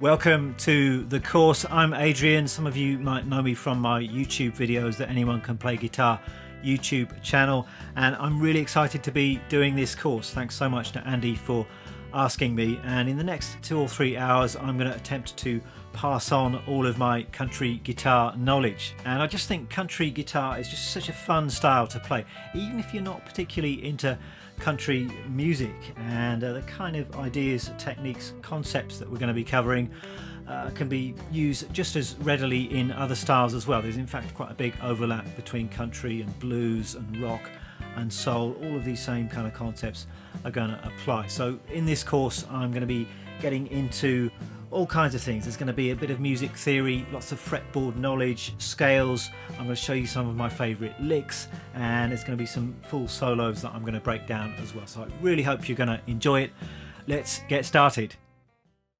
Welcome to the course. I'm Adrian. Some of you might know me from my YouTube videos, the Anyone Can Play Guitar YouTube channel, and I'm really excited to be doing this course. Thanks so much to Andy for asking me, and in the next 2 or 3 hours I'm going to attempt to pass on all of my country guitar knowledge. And I just think country guitar is just such a fun style to play, even if you're not particularly into country music, and the kind of ideas, techniques, concepts that we're going to be covering can be used just as readily in other styles as well. There's in fact quite a big overlap between country and blues and rock and soul. All of these same kind of concepts are going to apply. So in this course I'm going to be getting into all kinds of things. There's going to be a bit of music theory, lots of fretboard knowledge, scales. I'm going to show you some of my favourite licks, and there's going to be some full solos that I'm going to break down as well. So I really hope you're going to enjoy it. Let's get started.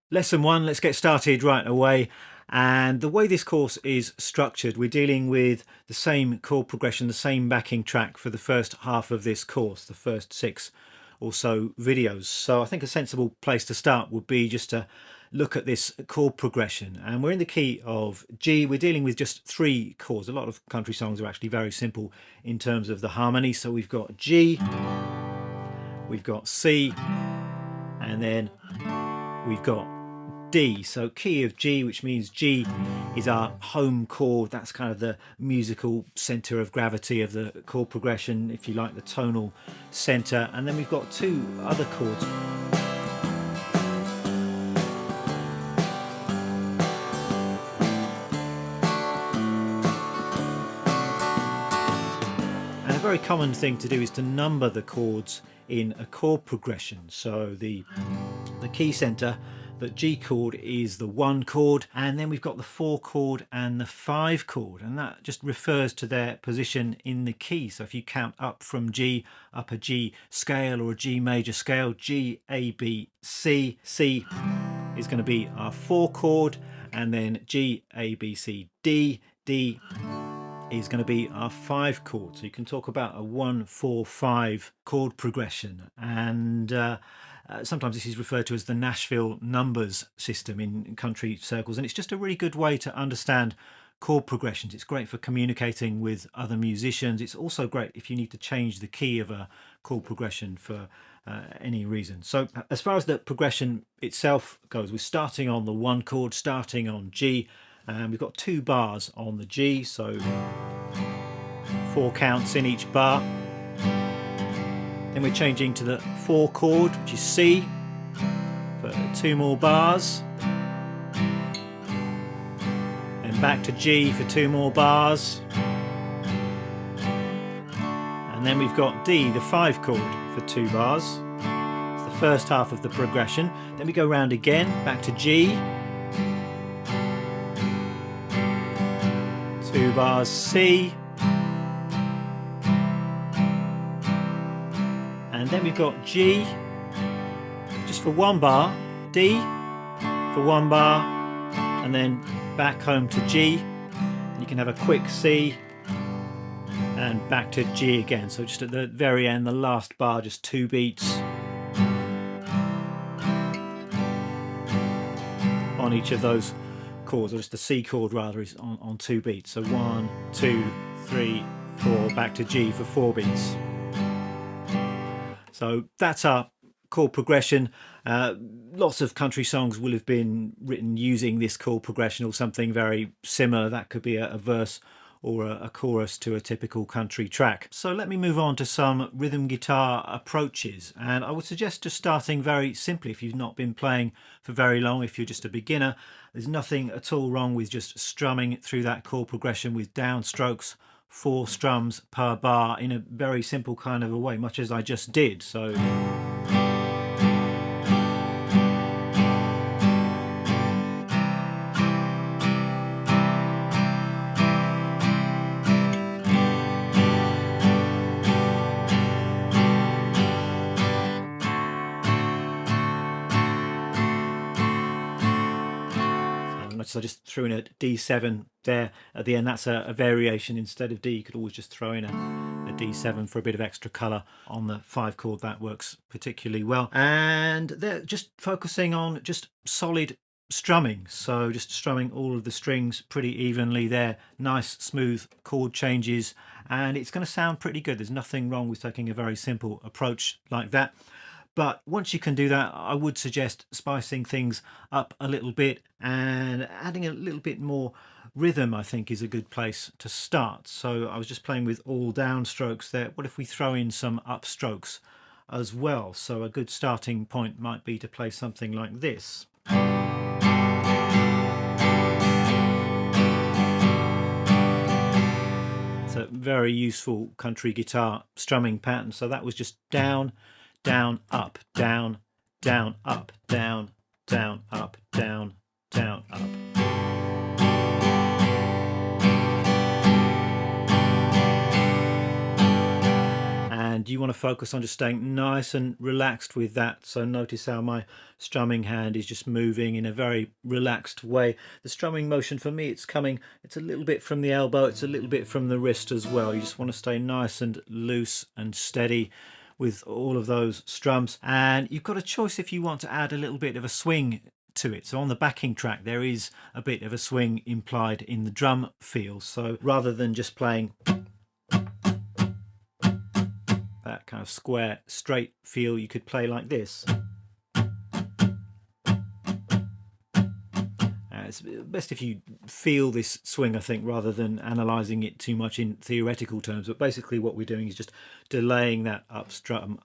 Lesson 1, let's get started right away. And the way this course is structured, we're dealing with the same chord progression, the same backing track for the first half of this course, the first 6 or so videos. So I think a sensible place to start would be just to look at this chord progression, and we're in the key of G. We're dealing with just 3 chords. A lot of country songs are actually very simple in terms of the harmony. So we've got G, we've got C, and then we've got D. So key of G, which means G is our home chord. That's kind of the musical center of gravity of the chord progression, if you like, the tonal center. And then we've got 2 other chords. And a very common thing to do is to number the chords in a chord progression. So the key center, the G chord, is the 1 chord, and then we've got the 4 chord and the 5 chord, and that just refers to their position in the key. So if you count up from G, up a G scale or a G major scale, G, A, B, C. C is going to be our 4 chord, and then G, A, B, C, D. D is going to be our 5 chord. So you can talk about a 1, 4, 5 chord progression, and sometimes this is referred to as the Nashville numbers system in country circles, and it's just a really good way to understand chord progressions. It's great for communicating with other musicians. It's also great if you need to change the key of a chord progression for any reason. So as far as the progression itself goes, we're starting on the 1 chord, starting on G, and we've got 2 bars on the G, so 4 counts in each bar. Then we're changing to the 4 chord, which is C, for 2 more bars. Then back to G for 2 more bars. And then we've got D, the 5 chord, for 2 bars. It's the first half of the progression. Then we go round again, back to G. 2 bars C. And then we've got G just for 1 bar, D for 1 bar, and then back home to G. You can have a quick C and back to G again. So just at the very end, the last bar, just 2 beats on each of those chords, or just the C chord rather, is on 2 beats. So 1, 2, 3, 4, back to G for 4 beats. So that's our chord progression. Lots of country songs will have been written using this chord progression or something very similar. That could be a verse or a chorus to a typical country track. So let me move on to some rhythm guitar approaches, and I would suggest just starting very simply. If you've not been playing for very long, if you're just a beginner, there's nothing at all wrong with just strumming through that chord progression with downstrokes, 4 strums per bar, in a very simple kind of a way, much as I just did. So I just threw in a D7 there at the end. That's a variation. Instead of D, you could always just throw in a D7 for a bit of extra colour on the 5 chord. That works particularly well. And they're just focusing on just solid strumming. So just strumming all of the strings pretty evenly there, nice smooth chord changes, and it's going to sound pretty good. There's nothing wrong with taking a very simple approach like that. But once you can do that, I would suggest spicing things up a little bit and adding a little bit more rhythm, I think, is a good place to start. So I was just playing with all down strokes there. What if we throw in some up strokes as well? So a good starting point might be to play something like this. It's a very useful country guitar strumming pattern. So that was just down, down, up, down, down, up, down, down, up, down, down, up. And you want to focus on just staying nice and relaxed with that. So notice how my strumming hand is just moving in a very relaxed way. The strumming motion for me, it's a little bit from the elbow, it's a little bit from the wrist as well. You just want to stay nice and loose and steady with all of those strums. And you've got a choice if you want to add a little bit of a swing to it. So on the backing track there is a bit of a swing implied in the drum feel. So rather than just playing that kind of square straight feel, you could play like this. It's best if you feel this swing, I think, rather than analysing it too much in theoretical terms. But basically what we're doing is just delaying that up strum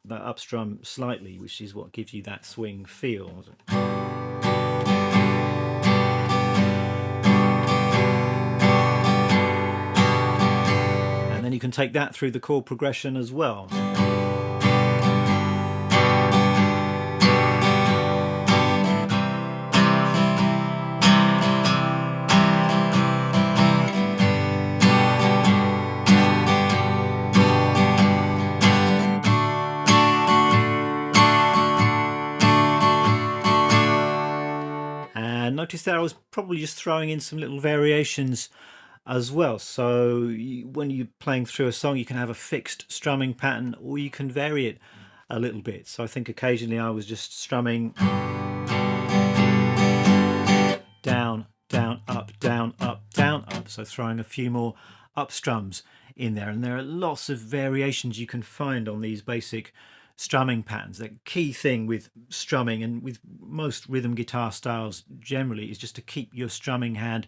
slightly, which is what gives you that swing feel. And then you can take that through the chord progression as well. And notice there I was probably just throwing in some little variations as well. So when you're playing through a song, you can have a fixed strumming pattern or you can vary it a little bit. So I think occasionally I was just strumming down, down, up, down, up, down, up. So throwing a few more up strums in there. And there are lots of variations you can find on these basic strumming patterns. The key thing with strumming and with most rhythm guitar styles generally is just to keep your strumming hand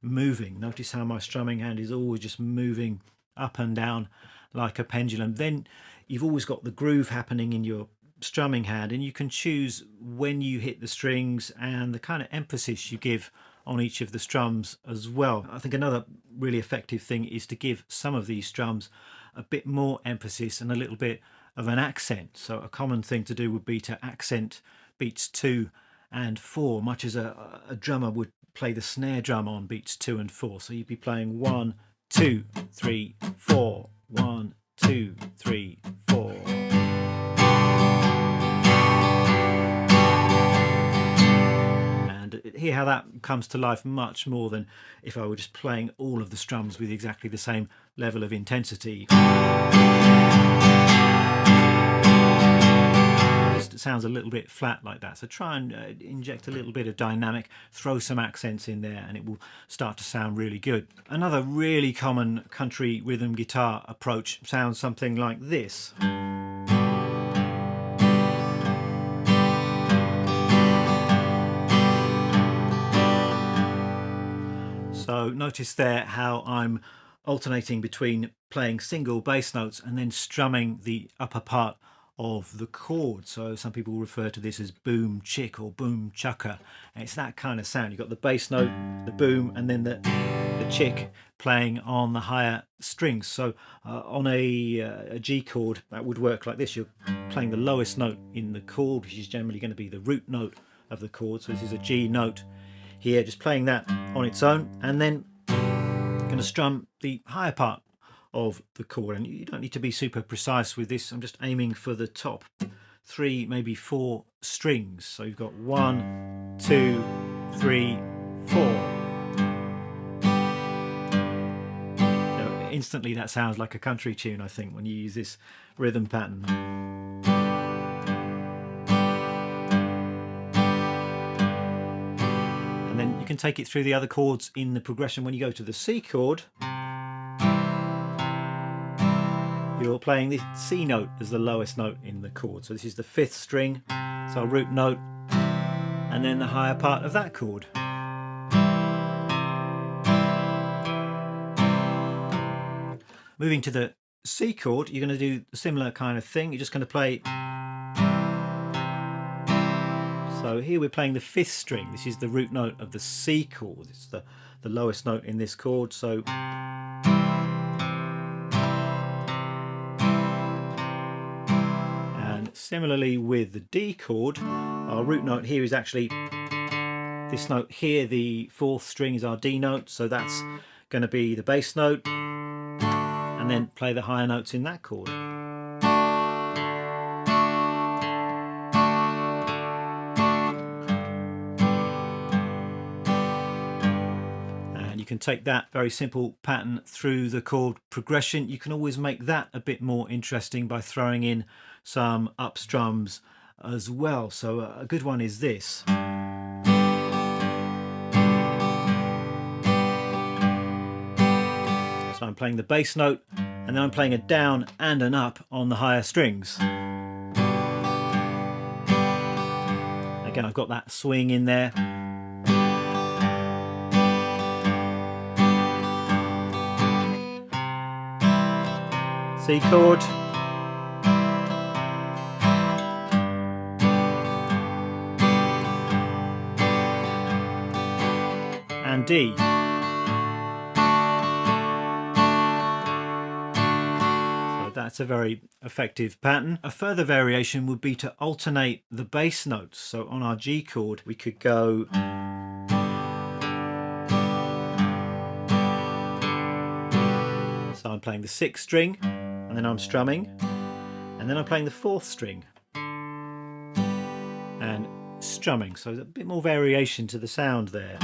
moving. Notice how my strumming hand is always just moving up and down like a pendulum. Then you've always got the groove happening in your strumming hand, and you can choose when you hit the strings and the kind of emphasis you give on each of the strums as well. I think another really effective thing is to give some of these strums a bit more emphasis and a little bit of an accent. So a common thing to do would be to accent beats 2 and 4, much as a drummer would play the snare drum on beats 2 and 4. So you'd be playing 1, 2, 3, 4, 1, 2, 3, 4. And hear how that comes to life much more than if I were just playing all of the strums with exactly the same level of intensity. It sounds a little bit flat like that, so try and inject a little bit of dynamic, throw some accents in there, and it will start to sound really good. Another really common country rhythm guitar approach sounds something like this. So notice there how I'm alternating between playing single bass notes and then strumming the upper part of the chord. So some people refer to this as boom chick or boom chucker, and it's that kind of sound. You've got the bass note, the boom, and then the chick playing on the higher strings. So on a G chord, that would work like this. You're playing the lowest note in the chord, which is generally going to be the root note of the chord. So this is a G note here, just playing that on its own, and then going to strum the higher part of the chord. And you don't need to be super precise with this. I'm just aiming for the top 3, maybe 4 strings. So you've got 1, 2, 3, 4. So instantly that sounds like a country tune, I think, when you use this rhythm pattern. and then you can take it through the other chords in the progression. When you go to the C chord, you're playing the C note as the lowest note in the chord. So this is the 5th string, so our root note, and then the higher part of that chord. Moving to the C chord, you're going to do a similar kind of thing. You're just going to play. So here we're playing the 5th string. This is the root note of the C chord. It's the lowest note in this chord. So and similarly with the D chord, our root note here is actually this note here. The 4th string is our D note, so that's going to be the bass note, and then play the higher notes in that chord. And you can take that very simple pattern through the chord progression. You can always make that a bit more interesting by throwing in some up strums as well. So a good one is this. So I'm playing the bass note, and then I'm playing a down and an up on the higher strings. Again, I've got that swing in there. C chord. And D. That's a very effective pattern. A further variation would be to alternate the bass notes. So on our G chord, we could go so I'm playing the 6th string, and then I'm strumming, and then I'm playing the 4th string and strumming. So there's a bit more variation to the sound there.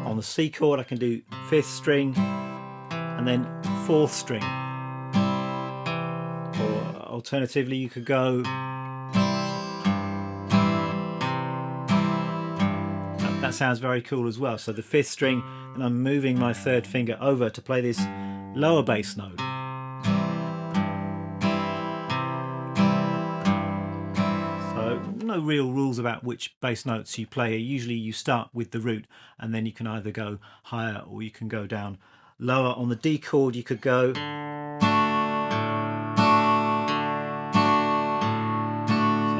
On the C chord, I can do 5th string and then 4th string. Or alternatively, you could go. That sounds very cool as well. So the 5th string, and I'm moving my 3rd finger over to play this lower bass note. No real rules about which bass notes you play. Usually you start with the root, and then you can either go higher or you can go down lower. On the D chord, you could go. So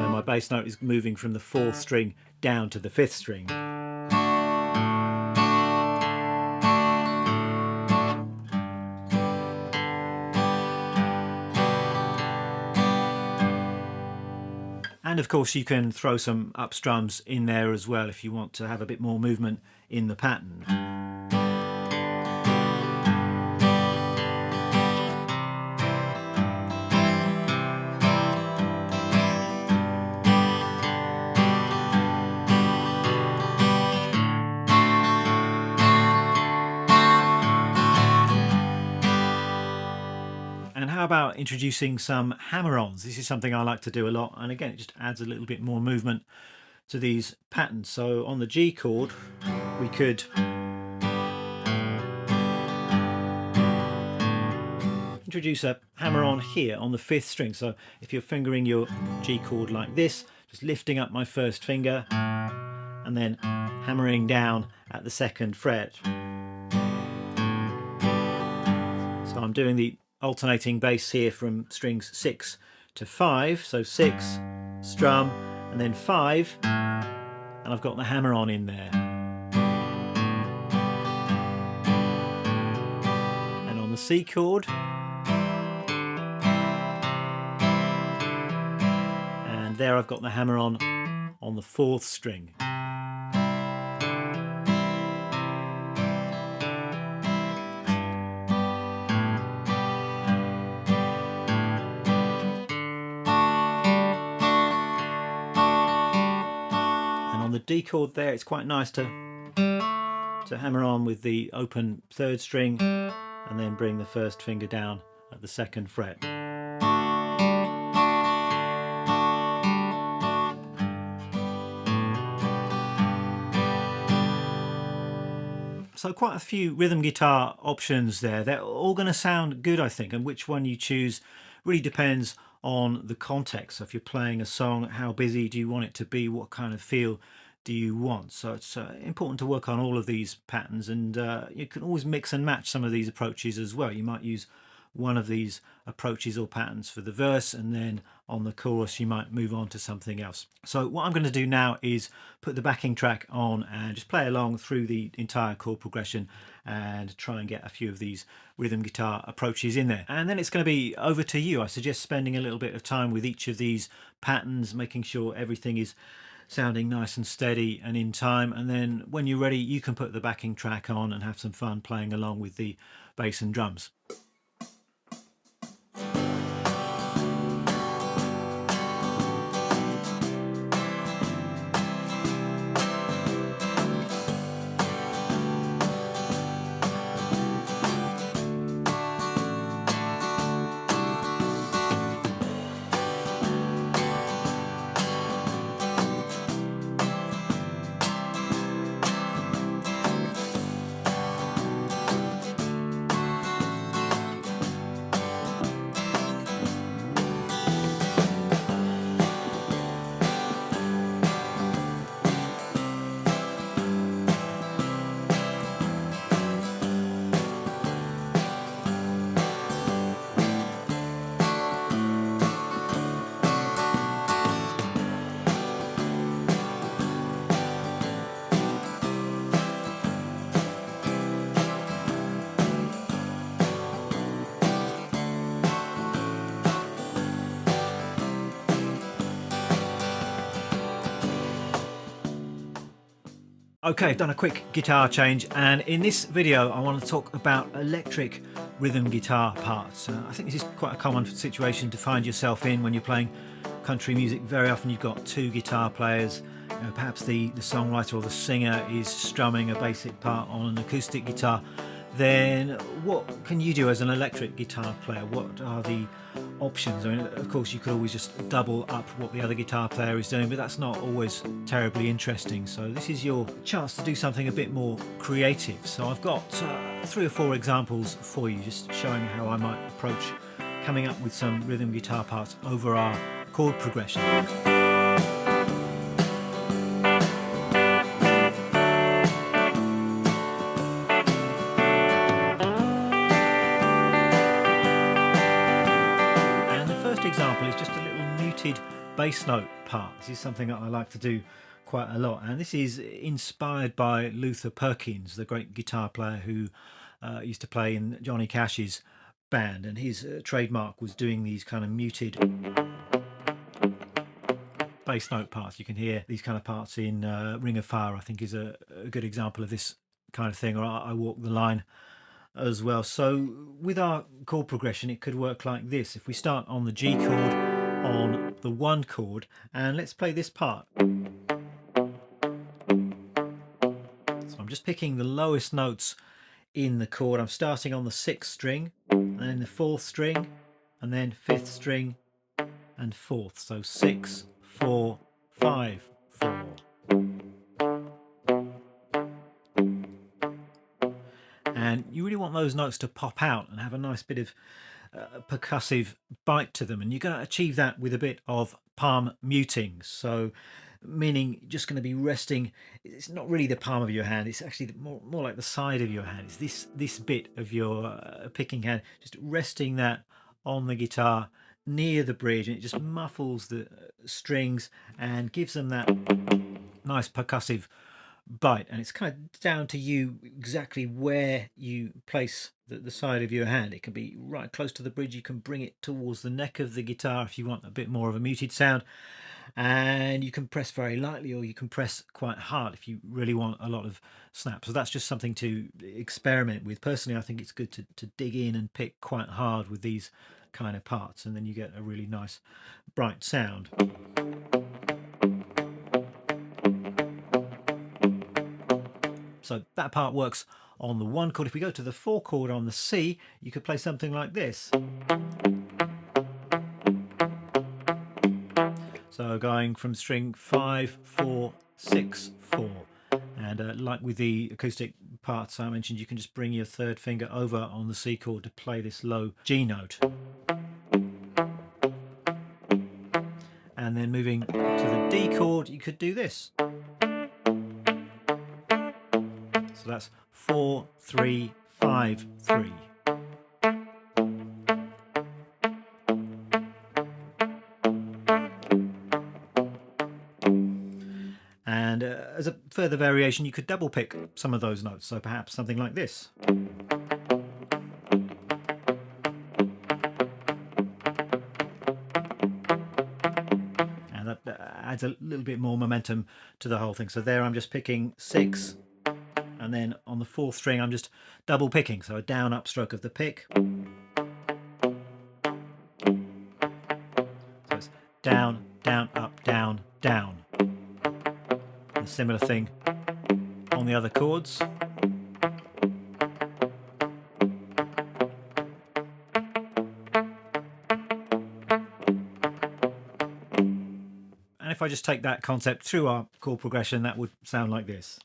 my bass note is moving from the 4th string down to the 5th string. And of course you can throw some up strums in there as well if you want to have a bit more movement in the pattern. And how about introducing some hammer-ons? This is something I like to do a lot, and again it just adds a little bit more movement to these patterns. So on the G chord we could introduce a hammer-on here on the 5th string. So if you're fingering your G chord like this, just lifting up my 1st finger and then hammering down at the 2nd fret. So I'm doing the alternating bass here from strings 6 to 5. So 6, strum, and then 5, and I've got the hammer on in there. And on the C chord, and there I've got the hammer on the 4th string. The D chord there, it's quite nice to hammer on with the open 3rd string and then bring the 1st finger down at the 2nd fret. So quite a few rhythm guitar options there. They're all going to sound good, I think, and which one you choose really depends on the context. So if you're playing a song, how busy do you want it to be? What kind of feel do you want? So it's important to work on all of these patterns, and you can always mix and match some of these approaches as well. You might use one of these approaches or patterns for the verse, and then on the chorus you might move on to something else. So what I'm going to do now is put the backing track on and just play along through the entire chord progression and try and get a few of these rhythm guitar approaches in there, and then it's going to be over to you. I suggest spending a little bit of time with each of these patterns, making sure everything is sounding nice and steady and in time, and then when you're ready you can put the backing track on and have some fun playing along with the bass and drums. Okay, I've done a quick guitar change, and in this video I want to talk about electric rhythm guitar parts. I think this is quite a common situation to find yourself in when you're playing country music. Very often you've got two guitar players. Perhaps the songwriter or the singer is strumming a basic part on an acoustic guitar. Then what can you do as an electric guitar player? What are the options? I mean, of course you could always just double up what the other guitar player is doing, but that's not always terribly interesting. So this is your chance to do something a bit more creative. So I've got 3 or 4 examples for you, just showing how I might approach coming up with some rhythm guitar parts over our chord progression. Example is just a little muted bass note part. This is something that I like to do quite a lot, and this is inspired by Luther Perkins, the great guitar player who used to play in Johnny Cash's band, and his trademark was doing these kind of muted bass note parts. You can hear these kind of parts in Ring of Fire, I think, is a good example of this kind of thing, or I Walk the Line as well. So with our chord progression it could work like this. If we start on the G chord on the 1 chord, and let's play this part. So I'm just picking the lowest notes in the chord. I'm starting on the 6th string, and then the 4th string, and then 5th string and 4th. So 6, 4, 5, 4. And you really want those notes to pop out and have a nice bit of percussive bite to them, and you're going to achieve that with a bit of palm muting. So meaning just going to be resting, it's not really the palm of your hand, it's actually more like the side of your hand. It's this bit of your picking hand, just resting that on the guitar near the bridge, and it just muffles the strings and gives them that nice percussive bite. And it's kind of down to you exactly where you place the side of your hand. It can be right close to the bridge, you can bring it towards the neck of the guitar if you want a bit more of a muted sound, and you can press very lightly or you can press quite hard if you really want a lot of snap. So that's just something to experiment with. Personally, I think it's good to dig in and pick quite hard with these kind of parts, and then you get a really nice bright sound. So that part works on the 1 chord. If we go to the 4 chord on the C, you could play something like this. So going from string 5, 4, 6, 4. And like with the acoustic parts I mentioned, you can just bring your 3rd finger over on the C chord to play this low G note. And then moving to the D chord, you could do this. So that's 4, 3, 5, 3. And as a further variation, you could double pick some of those notes. So perhaps something like this. And that adds a little bit more momentum to the whole thing. So there I'm just picking 6. And then on the 4th string, I'm just double picking. So a down up stroke of the pick. So it's down, down, up, down, down. A similar thing on the other chords. And if I just take that concept through our chord progression, that would sound like this.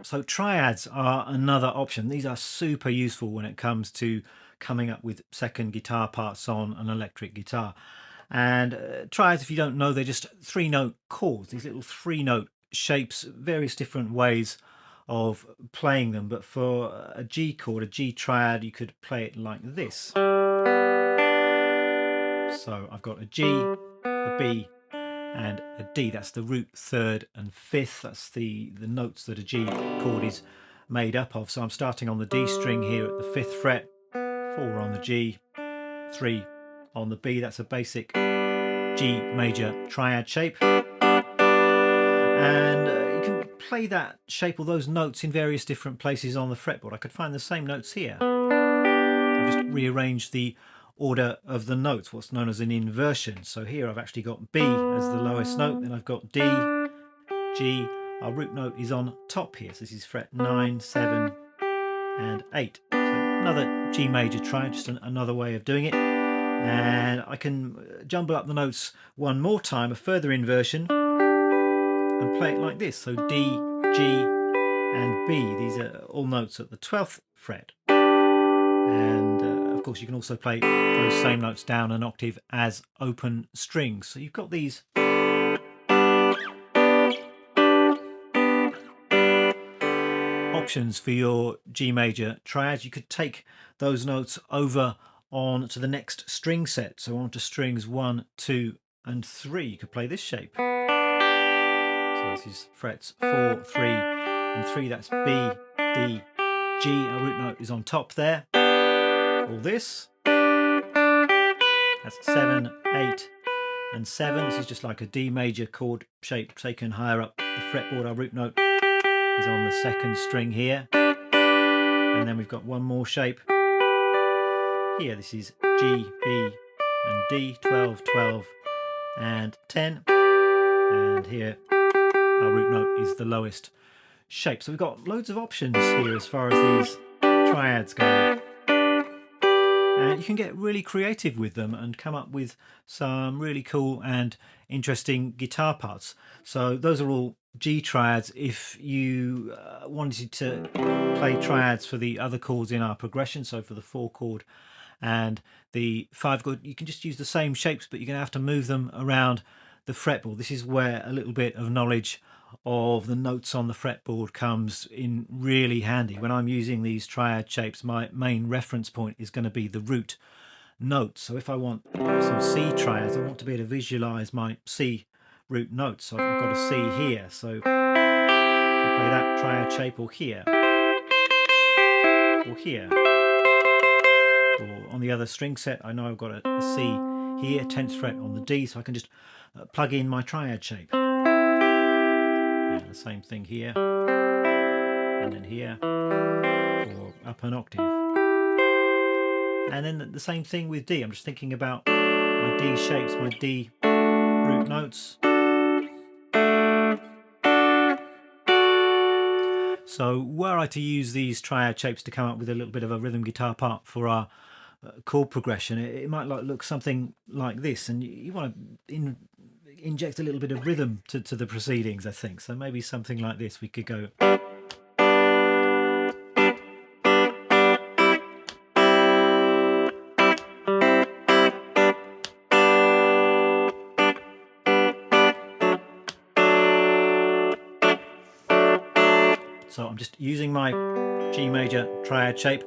So triads are another option. These are super useful when it comes to coming up with second guitar parts on an electric guitar. And triads, if you don't know, they're just 3-note chords, these little 3-note shapes, various different ways of playing them. But for a G chord, a G triad, you could play it like this. So I've got a G, a B, and a D. That's the root, 3rd and 5th. That's the notes that a G chord is made up of. So I'm starting on the D string here at the 5th fret, 4 on the G, 3 on the B. That's a basic G major triad shape. And you can play that shape or those notes in various different places on the fretboard. I could find the same notes here. I've just rearranged the order of the notes, what's known as an inversion. So here I've actually got B as the lowest note, then I've got D, G. Our root note is on top here, so this is fret 9, 7 and 8. So another G major triad, just another way of doing it. And I can jumble up the notes one more time, a further inversion, and play it like this. So D, G and B, these are all notes at the 12th fret. And of course you can also play those same notes down an octave as open strings. So you've got these options for your G major triads. You could take those notes over on to the next string set. So on to strings 1, 2 and 3. You could play this shape. So this is frets 4, 3 and 3. That's B, D, G. Our root note is on top there. All this. That's 7, 8 and 7. This is just like a D major chord shape taken higher up the fretboard. Our root note is on the 2nd string here. And then we've got one more shape here. This is G, B and D, 12, 12 and 10. And here our root note is the lowest shape. So we've got loads of options here as far as these triads go. And you can get really creative with them and come up with some really cool and interesting guitar parts. So those are all G triads. If you wanted to play triads for the other chords in our progression, so for the 4 chord and the 5 chord, you can just use the same shapes, but you're going to have to move them around the fretboard. This is where a little bit of knowledge of the notes on the fretboard comes in really handy. When I'm using these triad shapes, my main reference point is going to be the root note. So if I want some C triads, I want to be able to visualize my C root notes. So I've got a C here, so I can play that triad shape, or here, or here, or on the other string set I know I've got a C here, 10th fret on the D, so I can just plug in my triad shape. And the same thing here, and then here, or up an octave. And then the same thing with D. I'm just thinking about my D shapes, my D root notes. So were I to use these triad shapes to come up with a little bit of a rhythm guitar part for our chord progression, it might look something like this, and you want to inject a little bit of rhythm to the proceedings, I think. So maybe something like this. We could go. So I'm just using my G major triad shape,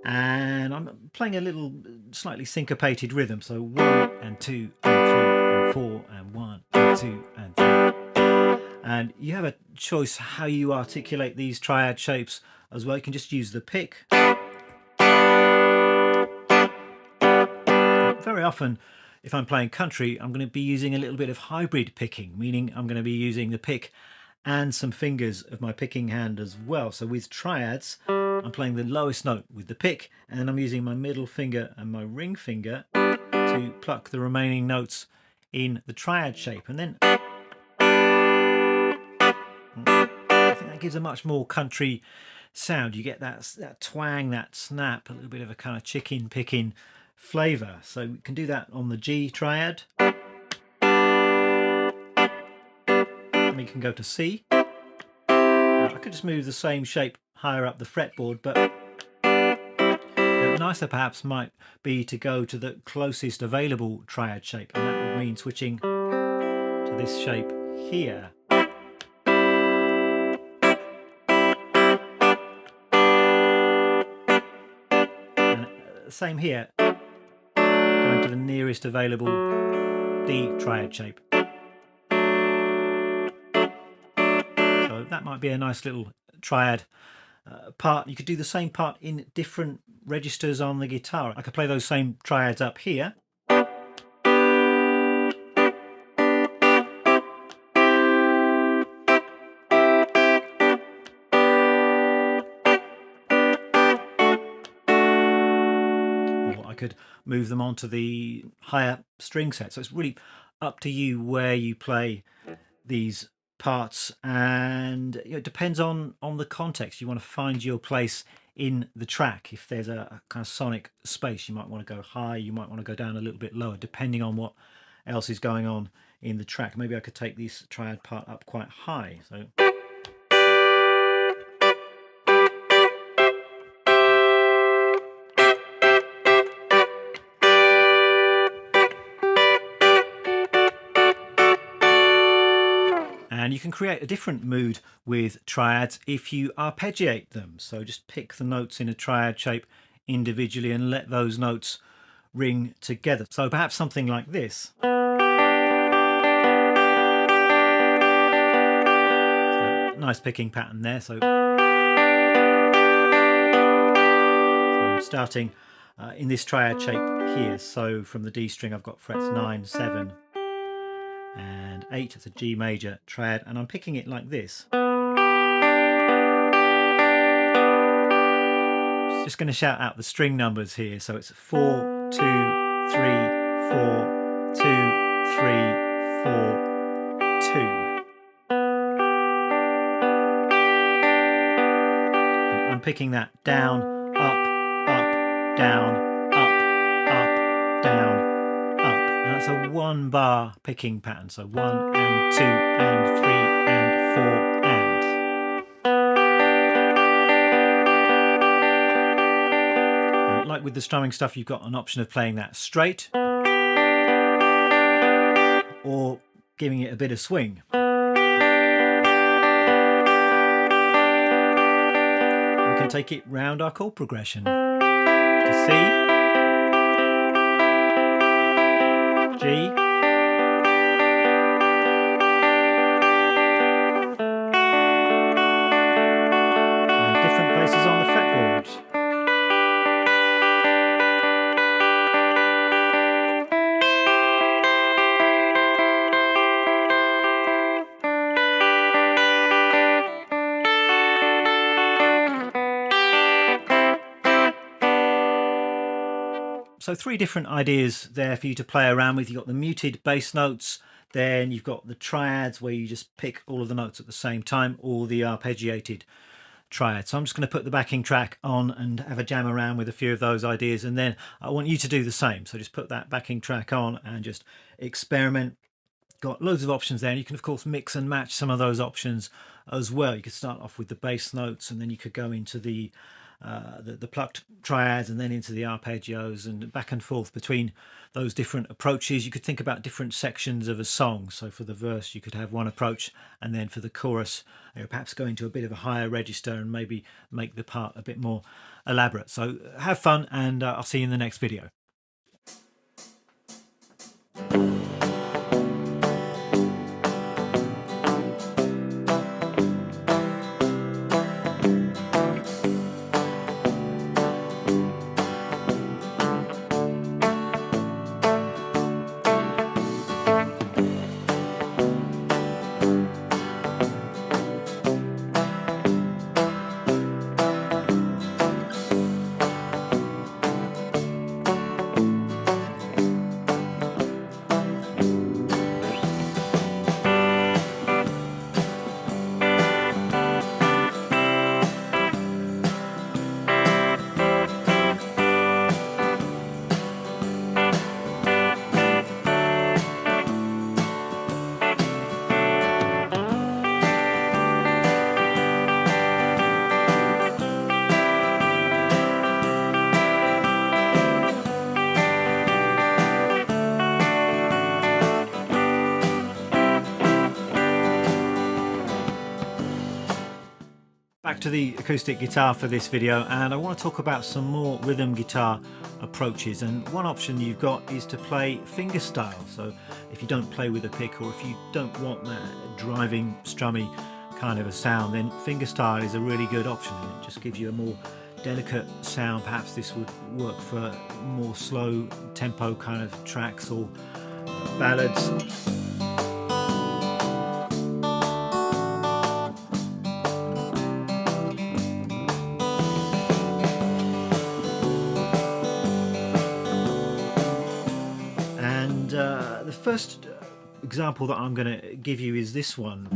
and I'm playing a little slightly syncopated rhythm. So 1 and 2 and 3 and 4 and 1 and 2 and 3. And you have a choice how you articulate these triad shapes as well. You can just use the pick. Very often, if I'm playing country, I'm going to be using a little bit of hybrid picking, meaning I'm going to be using the pick and some fingers of my picking hand as well. So with triads, I'm playing the lowest note with the pick, and I'm using my middle finger and my ring finger to pluck the remaining notes in the triad shape. And then I think that gives a much more country sound. You get that twang, that snap, a little bit of a kind of chicken picking flavour. So we can do that on the G triad. And we can go to C. I could just move the same shape higher up the fretboard, but nicer perhaps might be to go to the closest available triad shape, and that would mean switching to this shape here. And same here, going to the nearest available D triad shape. So that might be a nice little triad part. You could do the same part in different registers on the guitar. I could play those same triads up here. Or I could move them onto the higher string set. So it's really up to you where you play these parts, and it depends on the context. You want to find your place in the track. If there's a kind of sonic space, you might want to go high, you might want to go down a little bit lower, depending on what else is going on in the track. Maybe I could take this triad part up quite high. So and you can create a different mood with triads if you arpeggiate them. So just pick the notes in a triad shape individually and let those notes ring together. So perhaps something like this. So nice picking pattern there. So I'm starting in this triad shape here. So from the D string I've got frets 9, 7, and 8. It's a G major triad, and I'm picking it like this. Just going to shout out the string numbers here. So it's 4, 2, 3, 4, 2, 3, 4, 2. And I'm picking that down, up, down, up, down, up. And that's a 1 bar picking pattern. So 1 and 2 and 3 and 4 and. Like with the strumming stuff, you've got an option of playing that straight or giving it a bit of swing. We can take it round our chord progression to C, G, and different places on the fretboard. So 3 different ideas there for you to play around with. You've got the muted bass notes, then you've got the triads where you just pick all of the notes at the same time, or the arpeggiated triad. So I'm just going to put the backing track on and have a jam around with a few of those ideas, and then I want you to do the same. So just put that backing track on and just experiment. Got loads of options there, and you can of course mix and match some of those options as well. You could start off with the bass notes, and then you could go into the plucked triads, and then into the arpeggios, and back and forth between those different approaches. You could think about different sections of a song. So for the verse you could have one approach, and then for the chorus perhaps go into a bit of a higher register and maybe make the part a bit more elaborate. So have fun, and I'll see you in the next video. Back to the acoustic guitar for this video, and I want to talk about some more rhythm guitar approaches. And one option you've got is to play fingerstyle. So if you don't play with a pick, or if you don't want that driving strummy kind of a sound, then fingerstyle is a really good option. It just gives you a more delicate sound. Perhaps this would work for more slow tempo kind of tracks or ballads. The first example that I'm going to give you is this one.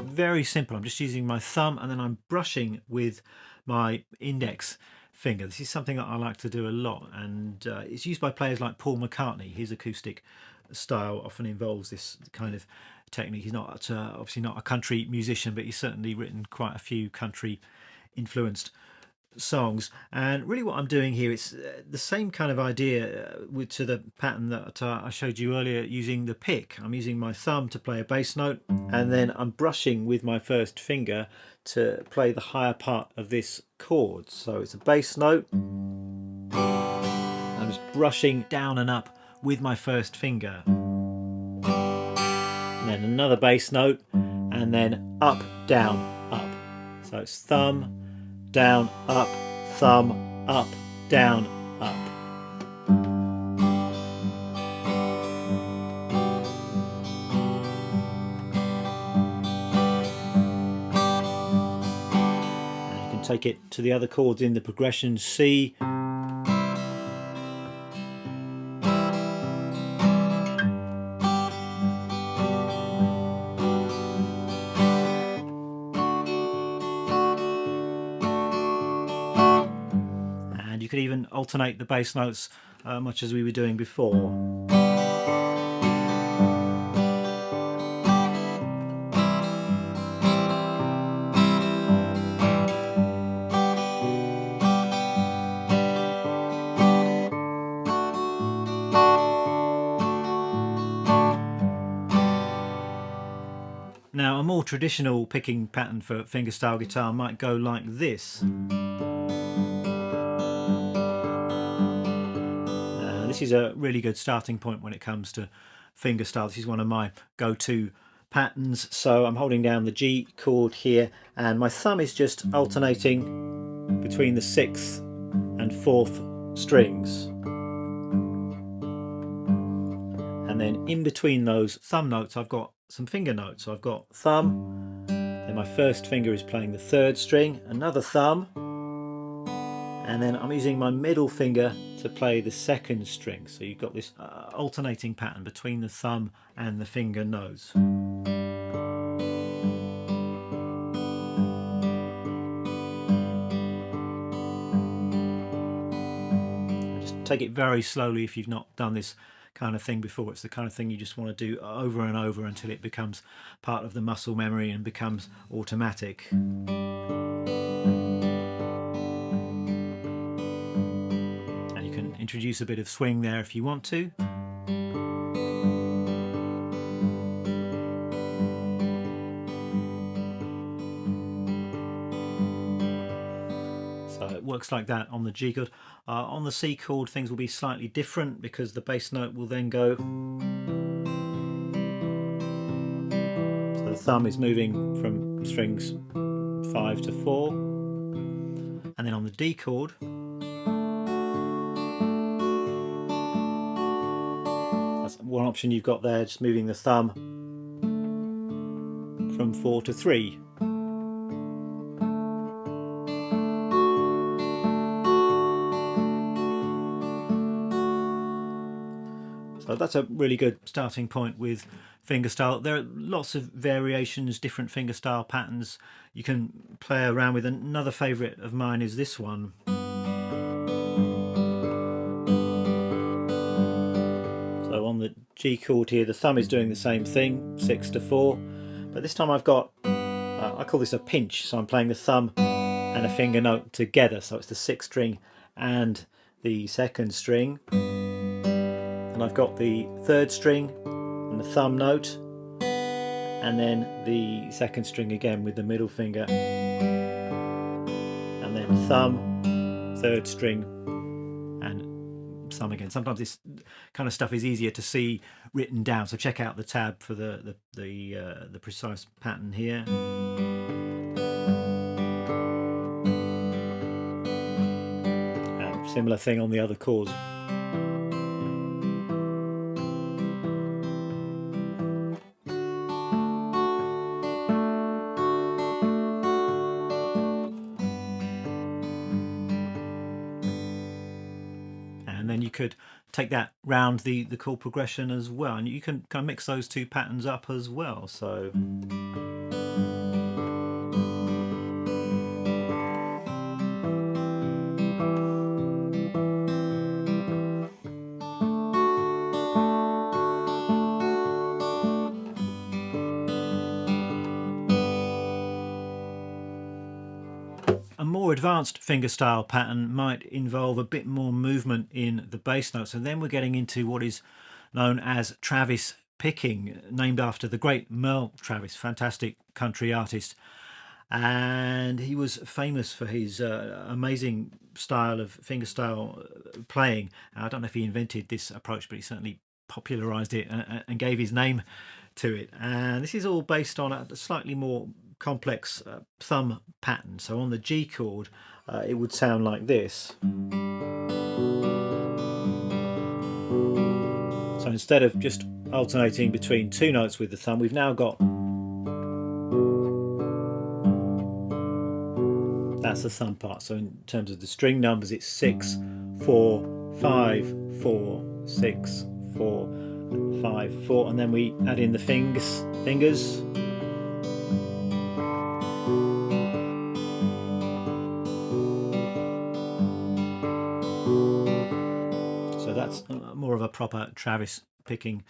Very simple. I'm just using my thumb, and then I'm brushing with my index finger. This is something that I like to do a lot, and it's used by players like Paul McCartney. His acoustic style often involves this kind of technique. He's not obviously not a country musician, but he's certainly written quite a few country influenced songs. And really what I'm doing here, it's the same kind of idea to the pattern that I showed you earlier using the pick. I'm using my thumb to play a bass note, and then I'm brushing with my first finger to play the higher part of this chord. So it's a bass note, I'm just brushing down and up with my first finger, and then another bass note, and then up, down, up. So it's thumb, down, up, thumb, up, down, up. And you can take it to the other chords in the progression. C, you could even alternate the bass notes much as we were doing before. Now a more traditional picking pattern for fingerstyle guitar might go like this. This is a really good starting point when it comes to fingerstyle. This is one of my go-to patterns. So I'm holding down the G chord here, and my thumb is just alternating between the 6th and 4th strings. And then in between those thumb notes I've got some finger notes. So I've got thumb, then my first finger is playing the 3rd string, another thumb, and then I'm using my middle finger to play the second string. So you've got this alternating pattern between the thumb and the finger notes. Just take it very slowly if you've not done this kind of thing before. It's the kind of thing you just want to do over and over until it becomes part of the muscle memory and becomes automatic. And you can introduce a bit of swing there if you want to. So it works like that on the G chord. On the C chord things will be slightly different because the bass note will then go. So the thumb is moving from strings 5 to 4. And then on the D chord, that's one option you've got there, just moving the thumb from 4 to 3. So that's a really good starting point with fingerstyle. There are lots of variations, different fingerstyle patterns you can play around with. Another favourite of mine is this one. So on the G chord here, the thumb is doing the same thing, 6 to 4, but this time I've got, I call this a pinch, so I'm playing the thumb and a finger note together, so it's the 6th string and the 2nd string. And I've got the 3rd string and the thumb note, and then the 2nd string again with the middle finger, and then thumb, 3rd string, and thumb again. Sometimes this kind of stuff is easier to see written down, so check out the tab for the precise pattern here. And similar thing on the other chords. And then you could take that round the chord progression as well, and you can kind of mix those two patterns up as well. So a more advanced fingerstyle pattern might involve a bit more movement in the bass notes, and then we're getting into what is known as Travis picking, named after the great Merle Travis, fantastic country artist. And he was famous for his amazing style of fingerstyle playing. I don't know if he invented this approach, but he certainly popularized it and gave his name to it. And this is all based on a slightly more complex thumb pattern. So on the G chord it would sound like this. So instead of just alternating between two notes with the thumb, we've now got, that's the thumb part. So in terms of the string numbers, it's 6, 4, 5, 4, 6, 4, 5, 4, and then we add in the fingers. So that's more of a proper Travis picking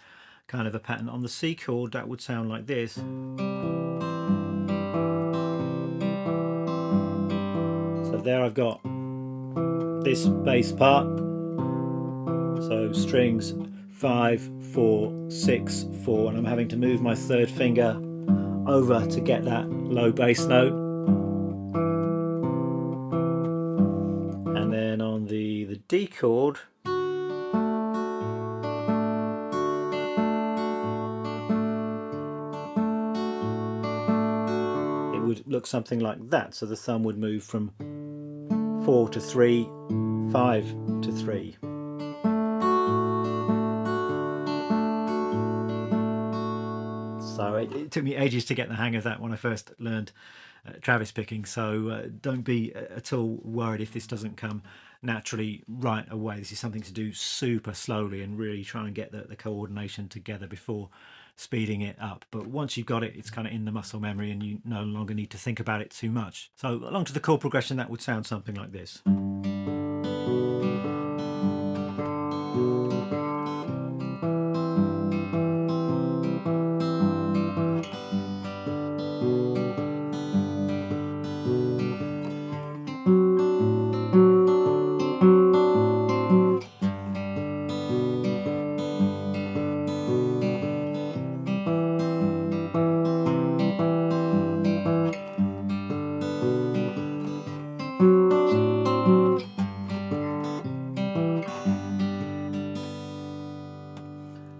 kind of a pattern. On the C chord, that would sound like this. So there I've got this bass part. So strings 5, 4, 6, 4, and I'm having to move my third finger over to get that low bass note. And then on the D chord, it would look something like that. So the thumb would move from 4 to 3, 5 to 3. So it took me ages to get the hang of that when I first learned Travis picking, so don't be at all worried if this doesn't come naturally right away. This is something to do super slowly and really try and get the coordination together before speeding it up. But once you've got it, it's kind of in the muscle memory and you no longer need to think about it too much. So along to the chord progression, that would sound something like this.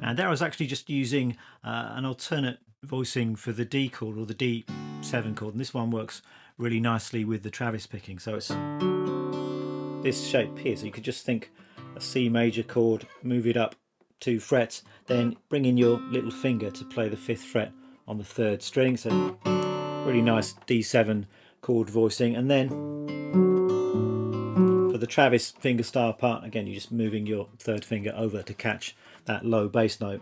And there I was actually just using an alternate voicing for the D chord, or the D7 chord, and this one works really nicely with the Travis picking. So it's this shape here, so you could just think a C major chord, move it up 2 frets, then bring in your little finger to play the 5th fret on the 3rd string. So really nice D7 chord voicing. And then for the Travis fingerstyle part, again, you're just moving your 3rd finger over to catch that low bass note.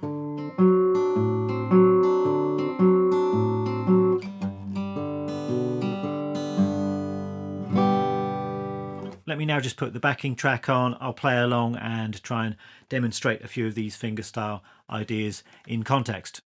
Let me now just put the backing track on. I'll play along and try and demonstrate a few of these fingerstyle ideas in context.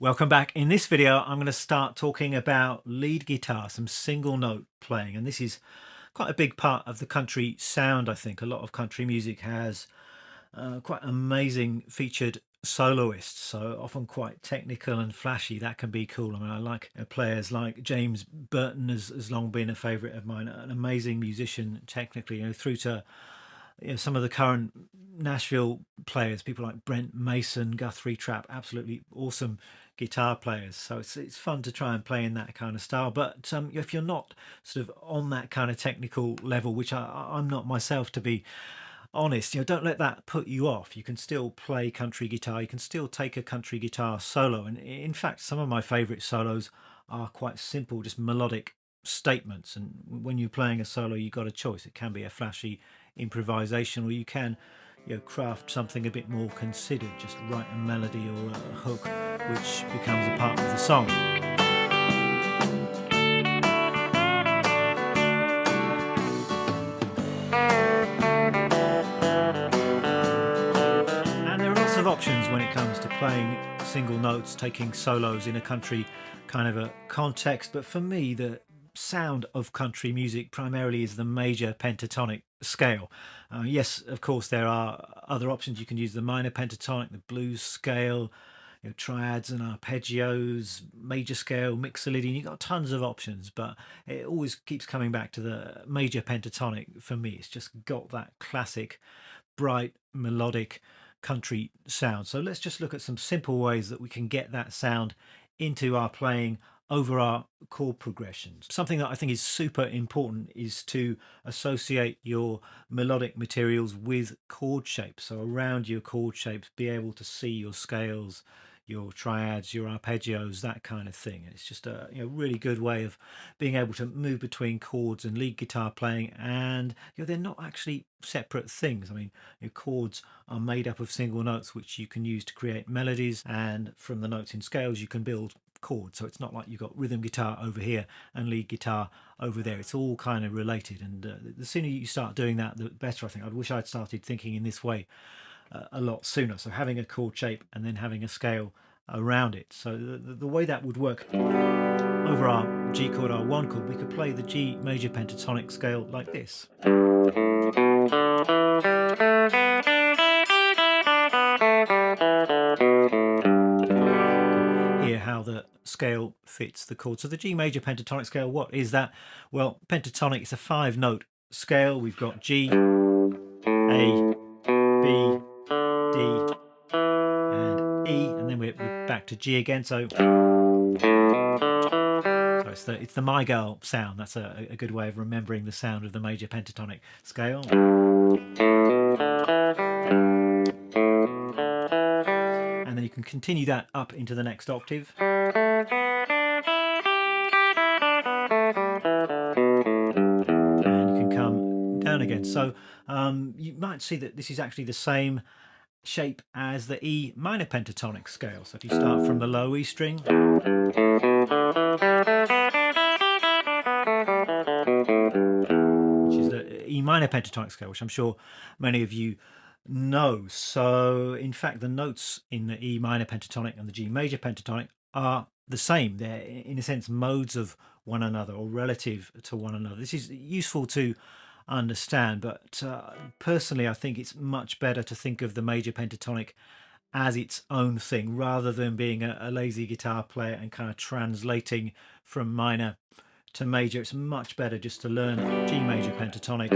Welcome back. In this video, I'm going to start talking about lead guitar, some single note playing. And this is quite a big part of the country sound, I think. A lot of country music has quite amazing featured soloists, so often quite technical and flashy. That can be cool. I mean, I like players like James Burton has long been a favourite of mine, an amazing musician technically, through to some of the current Nashville players, people like Brent Mason, Guthrie Trapp, absolutely awesome guitar players. So it's fun to try and play in that kind of style. But if you're not sort of on that kind of technical level, which I'm not myself, to be honest, don't let that put you off. You can still play country guitar. You can still take a country guitar solo. And in fact, some of my favourite solos are quite simple, just melodic statements. And when you're playing a solo, you've got a choice. It can be a flashy improvisation, or you can craft something a bit more considered, just write a melody or a hook which becomes a part of the song. And there are lots of options when it comes to playing single notes, taking solos in a country kind of a context, but for me the sound of country music primarily is the major pentatonic scale. Yes, of course, there are other options. You can use the minor pentatonic, the blues scale, triads and arpeggios, major scale, mixolydian. You've got tons of options, but it always keeps coming back to the major pentatonic for me. It's just got that classic, bright, melodic country sound. So let's just look at some simple ways that we can get that sound into our playing over our chord progressions. Something that I think is super important is to associate your melodic materials with chord shapes. So around your chord shapes, be able to see your scales, your triads, your arpeggios, that kind of thing. And it's just a really good way of being able to move between chords and lead guitar playing, and they're not actually separate things. I mean, your chords are made up of single notes which you can use to create melodies, and from the notes in scales you can build chords. So it's not like you've got rhythm guitar over here and lead guitar over there. It's all kind of related, and the sooner you start doing that, the better. I think I wish I'd started thinking in this way a lot sooner. So having a chord shape and then having a scale around it. So the way that would work, over our G chord, our 1 chord, we could play the G major pentatonic scale like this. Hear how the scale fits the chord. So the G major pentatonic scale, what is that? Well, pentatonic is a 5-note scale. We've got G, A, B, D, and E, and then we're back to G again. So it's the my girl sound. That's a good way of remembering the sound of the major pentatonic scale. And then you can continue that up into the next octave. And you can come down again. So you might see that this is actually the same shape as the E minor pentatonic scale. So if you start from the low E string, which is the E minor pentatonic scale, which I'm sure many of you know. So in fact, the notes in the E minor pentatonic and the G major pentatonic are the same. They're in a sense modes of one another, or relative to one another. This is useful to understand, but personally I think it's much better to think of the major pentatonic as its own thing, rather than being a lazy guitar player and kind of translating from minor to major. It's much better just to learn G major pentatonic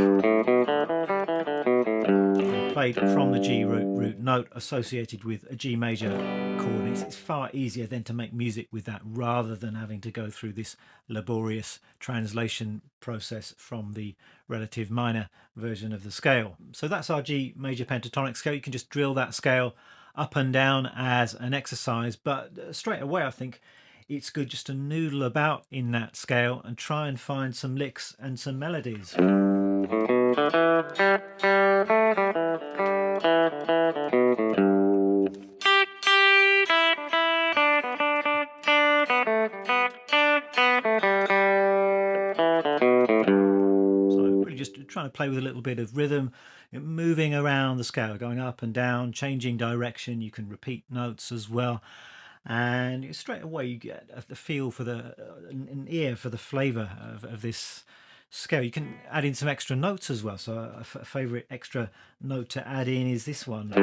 played from the G root note associated with a G major chord. It's far easier then to make music with that, rather than having to go through this laborious translation process from the relative minor version of the scale. So that's our G major pentatonic scale. You can just drill that scale up and down as an exercise, but straight away I think it's good just to noodle about in that scale and try and find some licks and some melodies. Trying to play with a little bit of rhythm, moving around the scale, going up and down, changing direction. You can repeat notes as well, and straight away you get the feel for an ear for the flavour of this scale. You can add in some extra notes as well. So a favourite extra note to add in is this one.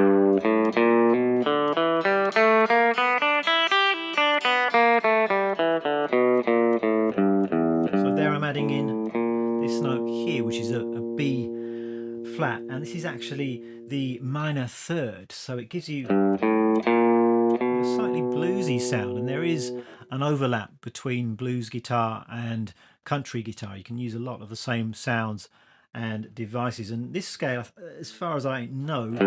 So there I'm adding in this note here, which is a B flat, and this is actually the minor third, so it gives you a slightly bluesy sound, and there is an overlap between blues guitar and country guitar. You can use a lot of the same sounds and devices, and this scale, as far as I know, the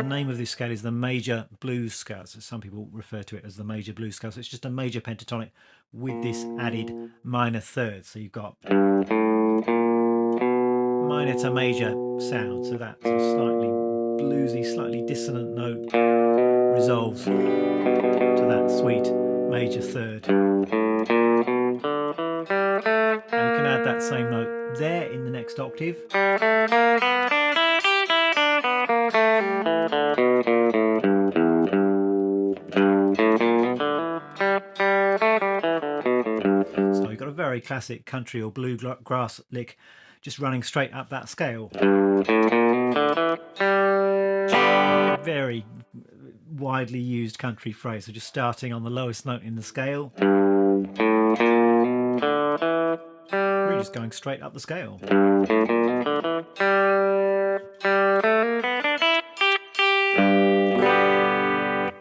name of this scale is the major blues scale. So some people refer to it as the major blues scale. So it's just a major pentatonic with this added minor third. So you've got minor to major sound. So that's a slightly bluesy, slightly dissonant note resolves to that sweet major third. And you can add that same note there in the next octave. So you've got a very classic country or bluegrass lick just running straight up that scale. Very widely used country phrase. So just starting on the lowest note in the scale, really just going straight up the scale.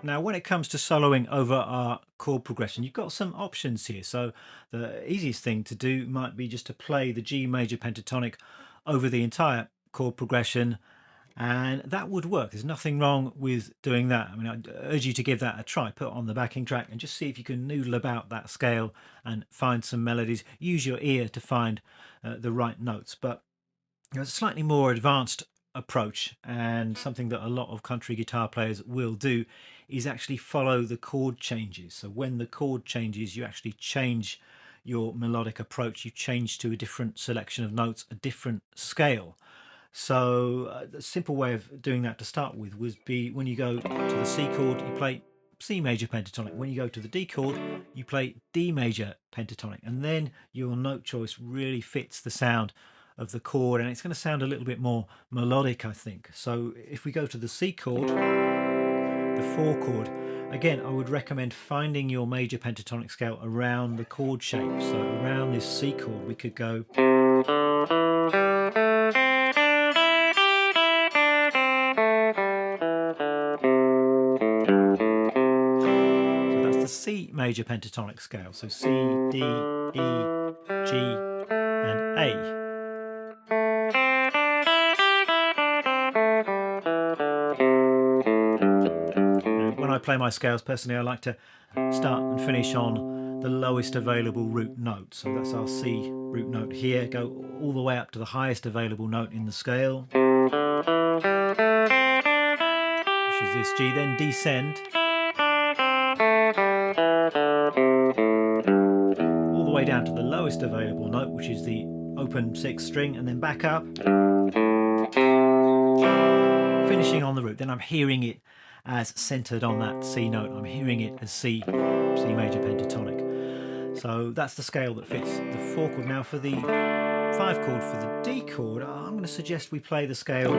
Now, when it comes to soloing over our chord progression, you've got some options here. So the easiest thing to do might be just to play the G major pentatonic over the entire chord progression and that would work. There's nothing wrong with doing that. I mean, I urge you to give that a try. Put it on the backing track and just see if you can noodle about that scale and find some melodies. Use your ear to find the right notes. But a slightly more advanced approach, and something that a lot of country guitar players will do, is actually follow the chord changes. So when the chord changes, you actually change your melodic approach. You change to a different selection of notes, a different scale. So the simple way of doing that to start with would be, when you go to the C chord, you play C major pentatonic. When you go to the D chord, you play D major pentatonic, and then your note choice really fits the sound of the chord, and it's going to sound a little bit more melodic, I think. So if we go to the C chord, the 4 chord, again, I would recommend finding your major pentatonic scale around the chord shape. So around this C chord, we could go. So that's the C major pentatonic scale. So C, D, E, G, and A. When I play my scales, personally, I like to start and finish on the lowest available root note. So that's our C root note here. Go all the way up to the highest available note in the scale, which is this G. Then descend all the way down to the lowest available note, which is the open 6th string, and then back up, finishing on the root. Then I'm hearing it as centered on that C note. I'm hearing it as C major pentatonic. So that's the scale that fits the 4 chord. Now for the 5 chord, for the D chord, I'm going to suggest we play the scale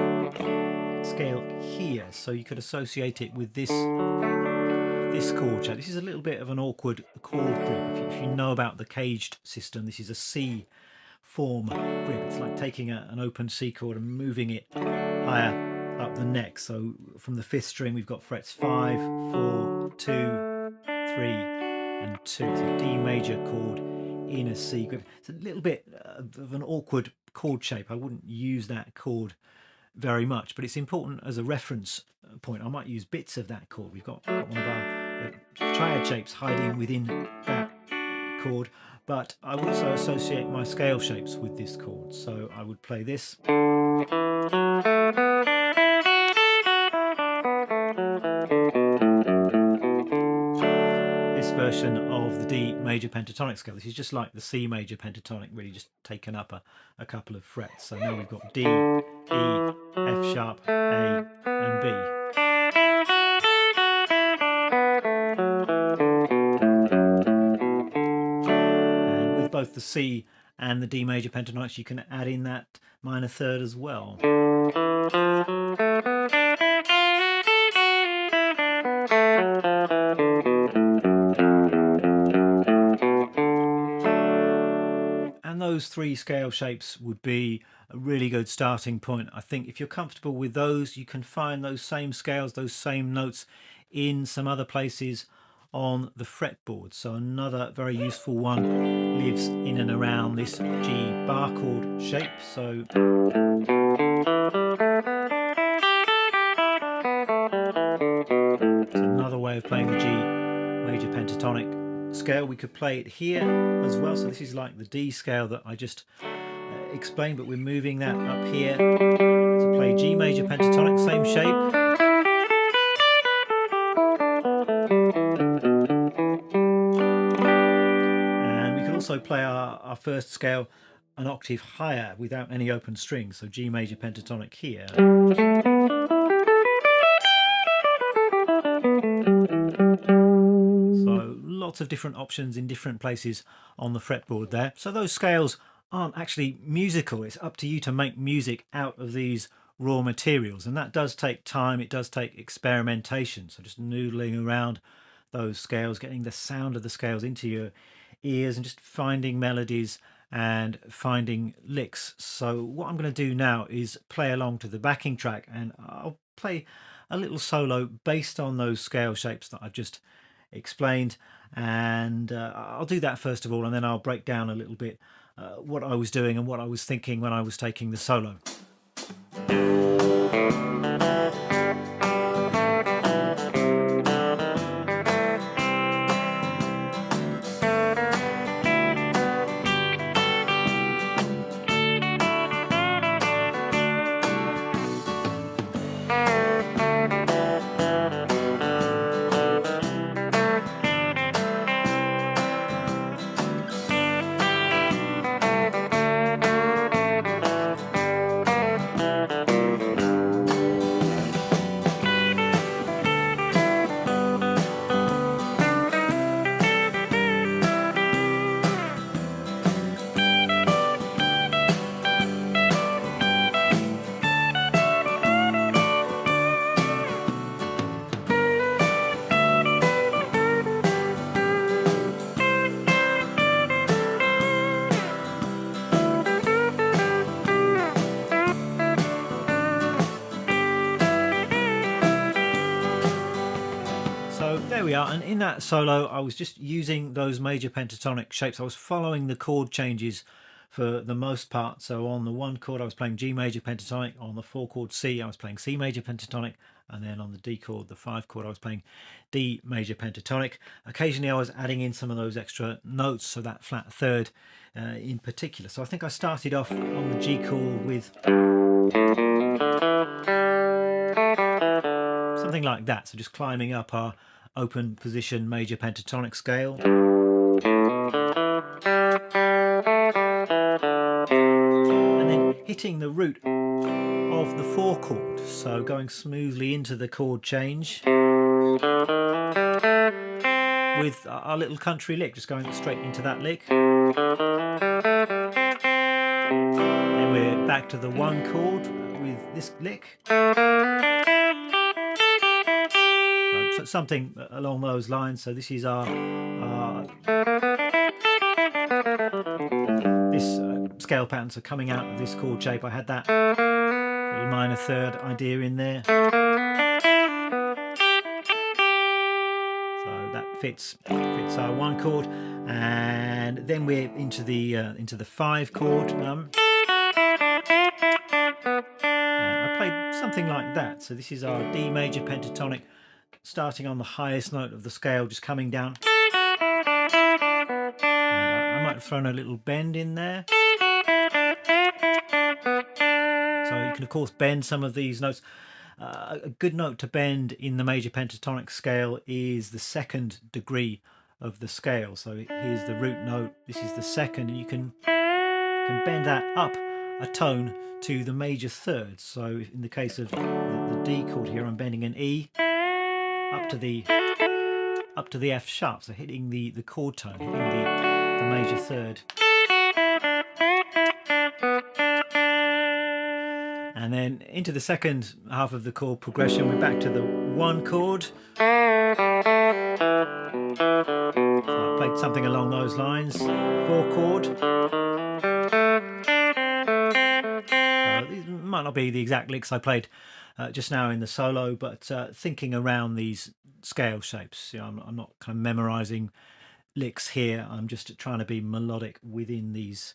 here. So you could associate it with this chord shape. This is a little bit of an awkward chord grip. If you know about the caged system, this is a C form grip. It's like taking an open C chord and moving it higher up the neck. So from the 5th string, we've got frets 5, 4, 2, 3, and 2. It's a D major chord in a C grip. It's a little bit of an awkward chord shape. I wouldn't use that chord very much, but it's important as a reference point. I might use bits of that chord. We've got one of our triad shapes hiding within that chord, but I would also associate my scale shapes with this chord. So I would play this. This version of the D major pentatonic scale. This is just like the C major pentatonic, really just taken up a couple of frets. So now we've got D, E, F sharp, A, and B. And with both the C and the D major pentatonics, you can add in that minor third as well. And those 3 scale shapes would be a really good starting point. I think if you're comfortable with those, you can find those same scales, those same notes in some other places on the fretboard. So another very useful one lives in and around this G bar chord shape. So it's another way of playing the G major pentatonic scale. We could play it here as well. So this is like the D scale that I just explained, but we're moving that up here to play G major pentatonic, same shape. And we can also play our first scale an octave higher without any open strings. So G major pentatonic here. So lots of different options in different places on the fretboard there. So those scales aren't actually musical. It's up to you to make music out of these raw materials, and that does take time. It does take experimentation. So just noodling around those scales, getting the sound of the scales into your ears, and just finding melodies and finding licks. So what I'm going to do now is play along to the backing track, and I'll play a little solo based on those scale shapes that I've just explained, and I'll do that first of all, and then I'll break down a little bit what I was doing and what I was thinking when I was taking the solo. there we are, and in that solo I was just using those major pentatonic shapes. I was following the chord changes for the most part. So on the 1 chord I was playing G major pentatonic, on the 4 chord C I was playing C major pentatonic, and then on the D chord, the 5 chord, I was playing D major pentatonic. Occasionally I was adding in some of those extra notes, so that flat third in particular. So I think I started off on the G chord with something like that, so just climbing up our open position major pentatonic scale. And then hitting the root of the 4 chord, so going smoothly into the chord change with our little country lick, just going straight into that lick. Then we're back to the 1 chord with this lick. So something along those lines. So this is our this scale pattern, so coming out of this chord shape I had that little minor third idea in there. So that fits our 1 chord, and then we're into the 5 chord. And I played something like that. So this is our D major pentatonic, starting on the highest note of the scale, just coming down. And I might have thrown a little bend in there. So you can of course bend some of these notes. A good note to bend in the major pentatonic scale is the 2nd degree of the scale. So here's the root note, this is the 2nd, and you can bend that up a tone to the major third. So in the case of the D chord here, I'm bending an E up to the F sharp, so hitting the chord tone, hitting the major third. And then into the 2nd half of the chord progression, we're back to the 1 chord. So I played something along those lines. 4 chord. These might not be the exact licks I played just now in the solo, but thinking around these scale shapes. You know, I'm not kind of memorizing licks here. I'm just trying to be melodic within this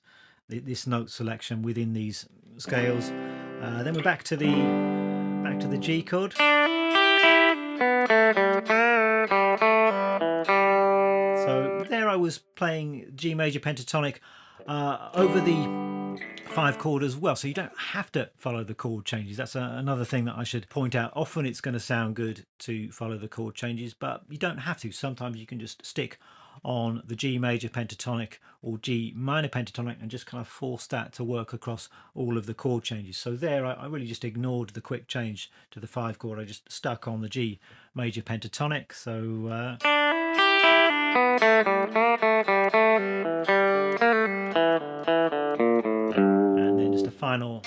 note selection within these scales. Then we're back to the G chord. So there I was playing G major pentatonic over the 5 chord as well, so you don't have to follow the chord changes. That's another thing that I should point out. Often it's going to sound good to follow the chord changes, but you don't have to. Sometimes you can just stick on the G major pentatonic or G minor pentatonic and just kind of force that to work across all of the chord changes. So there I really just ignored the quick change to the 5 chord. I just stuck on the G major pentatonic. So and then just a final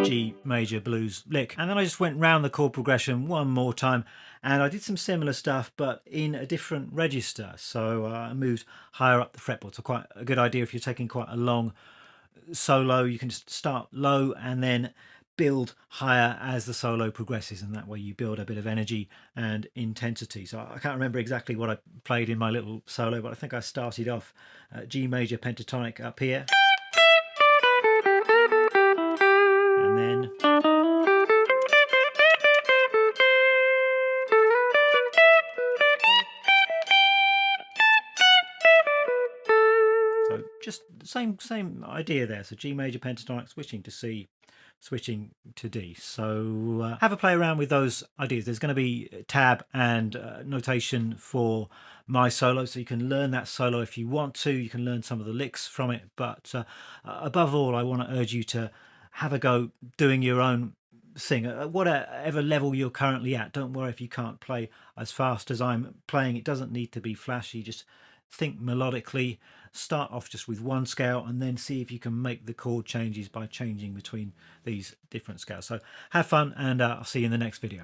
G major blues lick, and then I just went round the chord progression one more time, and I did some similar stuff but in a different register. So I moved higher up the fretboard. So quite a good idea if you're taking quite a long solo. You can just start low and then build higher as the solo progresses, and that way you build a bit of energy and intensity. So I can't remember exactly what I played in my little solo, but I think I started off G major pentatonic up here, and then so just the same idea there. So G major pentatonic, switching to C, switching to D. So have a play around with those ideas. There's going to be tab and notation for my solo, so you can learn that solo if you want to. You can learn some of the licks from it, but above all I want to urge you to have a go doing your own thing at whatever level you're currently at. Don't worry if you can't play as fast as I'm playing. It doesn't need to be flashy. Just think melodically, start off just with one scale and then see if you can make the chord changes by changing between these different scales. So have fun, and I'll see you in the next video.